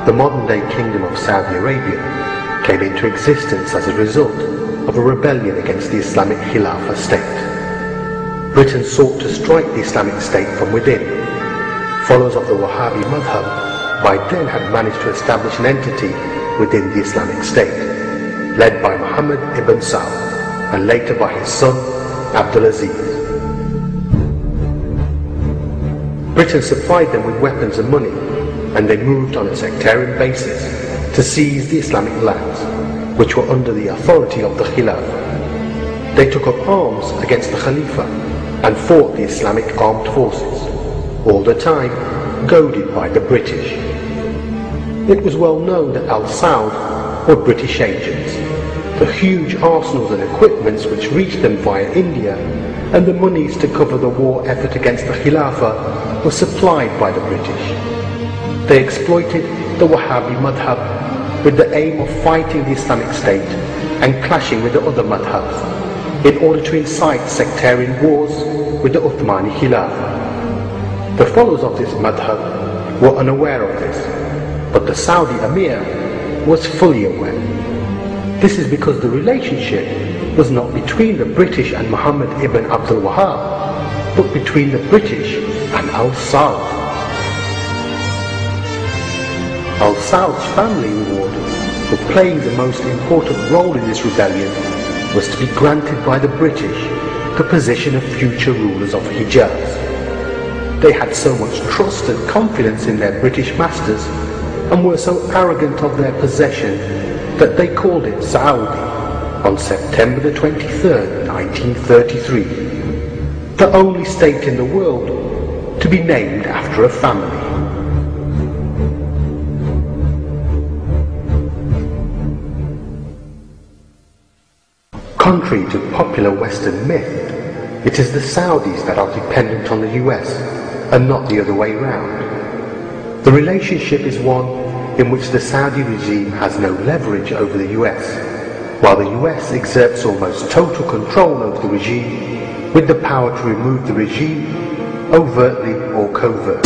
The modern-day Kingdom of Saudi Arabia came into existence as a result of a rebellion against the Islamic Khilafah state. Britain sought to strike the Islamic State from within. Followers of the Wahhabi madhab by then had managed to establish an entity within the Islamic State, led by Muhammad ibn Saud and later by his son Abdulaziz. Britain supplied them with weapons and money, and they moved on a sectarian basis to seize the Islamic lands, which were under the authority of the Khilafah. They took up arms against the Khalifa and fought the Islamic armed forces, all the time goaded by the British. It was well known that Al Saud were British agents. The huge arsenals and equipments which reached them via India and the monies to cover the war effort against the Khilafah were supplied by the British. They exploited the Wahhabi madhab with the aim of fighting the Islamic State and clashing with the other madhabs in order to incite sectarian wars with the Uthmani Khilafah. The followers of this madhab were unaware of this, but the Saudi Emir was fully aware. This is because the relationship was not between the British and Muhammad ibn Abdul Wahhab, but between the British and Al Saud. Al Saud's family reward for playing the most important role in this rebellion was to be granted by the British the position of future rulers of Hijaz. They had so much trust and confidence in their British masters and were so arrogant of their possession that they called it Saudi on September the 23rd, 1933, the only state in the world to be named after a family. Contrary to popular Western myth, it is the Saudis that are dependent on the US and not the other way round. The relationship is one in which the Saudi regime has no leverage over the US, while the US exerts almost total control over the regime with the power to remove the regime overtly or covertly.